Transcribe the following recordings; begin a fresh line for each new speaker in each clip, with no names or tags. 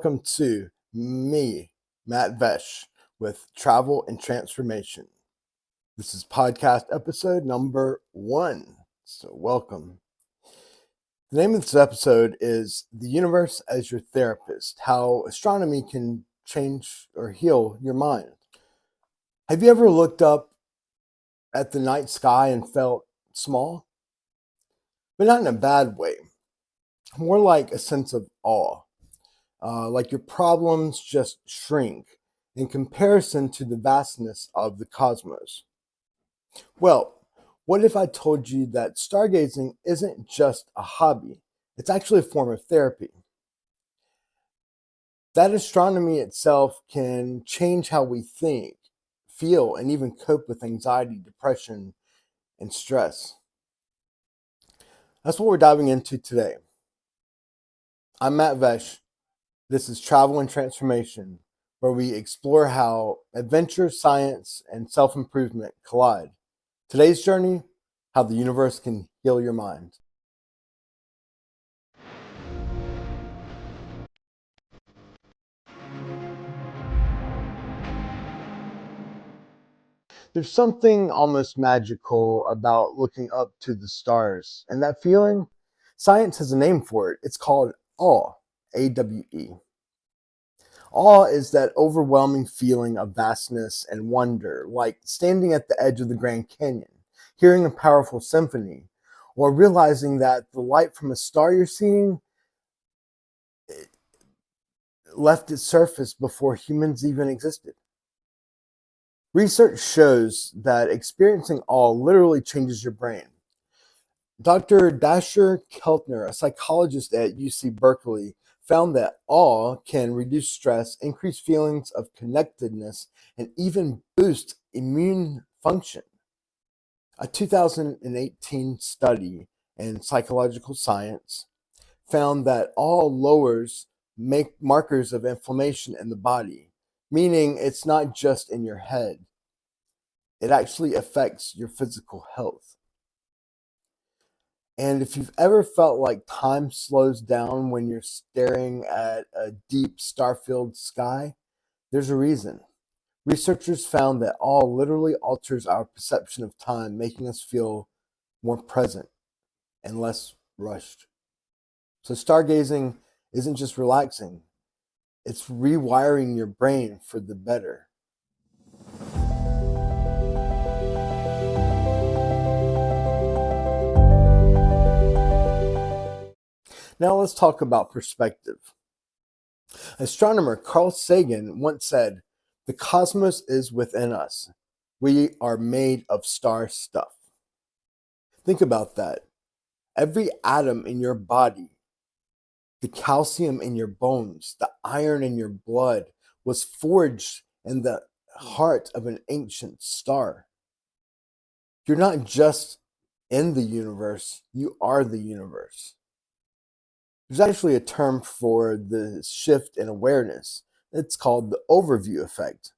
welcome to me, Matt Vesce, with Travel and Transformation. This is podcast episode number 1, so welcome. The name of this episode is The Universe as Your Therapist, How Astronomy Can Change or Heal Your Mind. Have you ever looked up at the night sky and felt small? But not in a bad way, more like a sense of awe. Like your problems just shrink in comparison to the vastness of the cosmos. Well, what if I told you that stargazing isn't just a hobby? It's actually a form of therapy. That astronomy itself can change how we think, feel, and even cope with anxiety, depression, and stress. That's what we're diving into today. I'm Matt Vesce. This is Travel and Transformation, where we explore how adventure, science, and self-improvement collide. Today's journey, how the universe can heal your mind. There's something almost magical about looking up to the stars, and that feeling, science has a name for it. It's called awe, A-W-E. Awe is that overwhelming feeling of vastness and wonder, like standing at the edge of the Grand Canyon, hearing a powerful symphony, or realizing that the light from a star you're seeing left its surface before humans even existed. Research shows that experiencing awe literally changes your brain. Dr. Dasher Keltner, a psychologist at UC Berkeley, found that awe can reduce stress, increase feelings of connectedness, and even boost immune function. A 2018 study in psychological science found that awe lowers markers of inflammation in the body, meaning it's not just in your head. It actually affects your physical health. And if you've ever felt like time slows down when you're staring at a deep star-filled sky, there's a reason. Researchers found that awe literally alters our perception of time, making us feel more present and less rushed. So stargazing isn't just relaxing, it's rewiring your brain for the better. Now let's talk about perspective. Astronomer Carl Sagan once said, "The cosmos is within us. We are made of star stuff." Think about that. Every atom in your body, the calcium in your bones, the iron in your blood was forged in the heart of an ancient star. You're not just in the universe, you are the universe. There's actually a term for the shift in awareness. It's called the overview effect.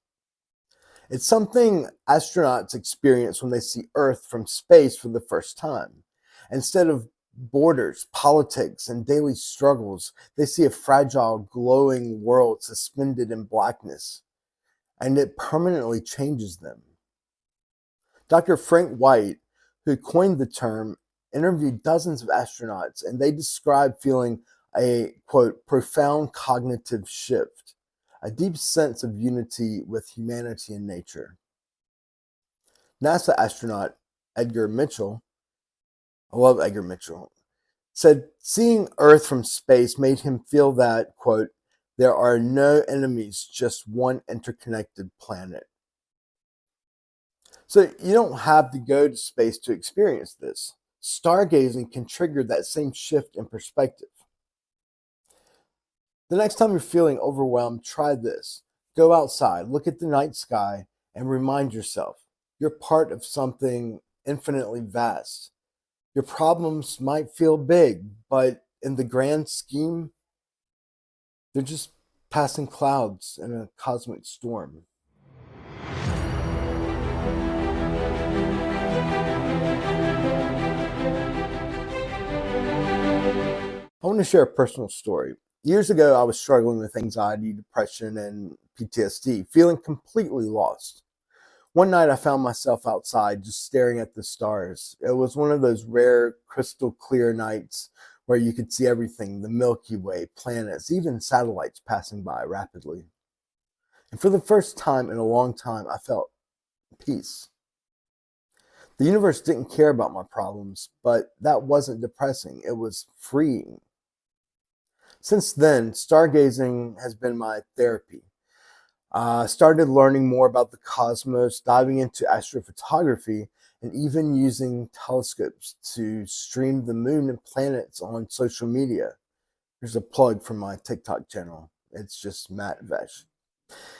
It's something astronauts experience when they see Earth from space for the first time. Instead of borders, politics, and daily struggles, they see a fragile, glowing world suspended in blackness, and it permanently changes them. Dr. Frank White, who coined the term, interviewed dozens of astronauts, and they described feeling a, quote, profound cognitive shift, a deep sense of unity with humanity and nature. NASA astronaut Edgar Mitchell, I love Edgar Mitchell, said seeing Earth from space made him feel that, quote, there are no enemies, just one interconnected planet. So you don't have to go to space to experience this. Stargazing can trigger that same shift in perspective. The next time you're feeling overwhelmed, try this. Go outside, look at the night sky, and remind yourself you're part of something infinitely vast. Your problems might feel big, but in the grand scheme, they're just passing clouds in a cosmic storm. I want to share a personal story. Years ago, I was struggling with anxiety, depression, and PTSD, feeling completely lost. One night, I found myself outside just staring at the stars. It was one of those rare, crystal clear nights where you could see everything: the Milky Way, planets, even satellites passing by rapidly. And for the first time in a long time, I felt peace. The universe didn't care about my problems, but that wasn't depressing. It was freeing. Since then, stargazing has been my therapy. I started learning more about the cosmos, diving into astrophotography, and even using telescopes to stream the moon and planets on social media. Here's a plug for my TikTok channel. It's just Matt Vesce.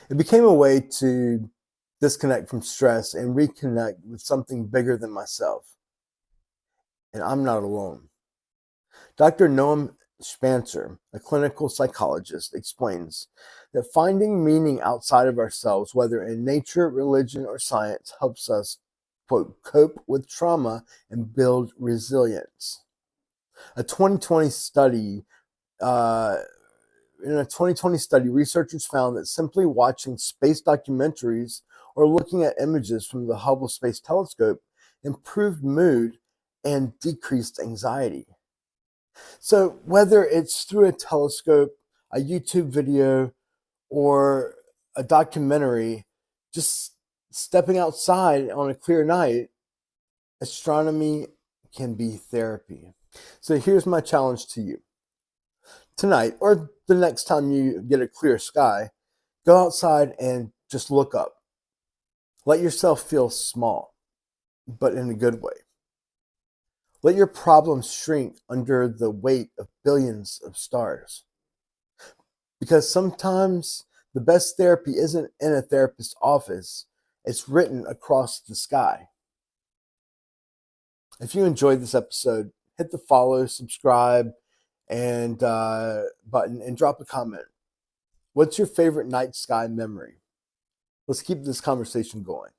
It became a way to disconnect from stress and reconnect with something bigger than myself. And I'm not alone. Dr. Noam Spencer, a clinical psychologist, explains that finding meaning outside of ourselves, whether in nature, religion, or science, helps us, quote, cope with trauma and build resilience. A 2020 study, uh, in a 2020 study, researchers found that simply watching space documentaries or looking at images from the Hubble Space Telescope improved mood and decreased anxiety. So whether it's through a telescope, a YouTube video, or a documentary, just stepping outside on a clear night, astronomy can be therapy. So here's my challenge to you. Tonight, or the next time you get a clear sky, go outside and just look up. Let yourself feel small, but in a good way. Let your problems shrink under the weight of billions of stars. Because sometimes the best therapy isn't in a therapist's office, it's written across the sky. If you enjoyed this episode, hit the follow, subscribe, and button and drop a comment. What's your favorite night sky memory? Let's keep this conversation going.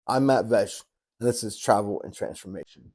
I'm Matt Vesce, and this is Travel and Transformation.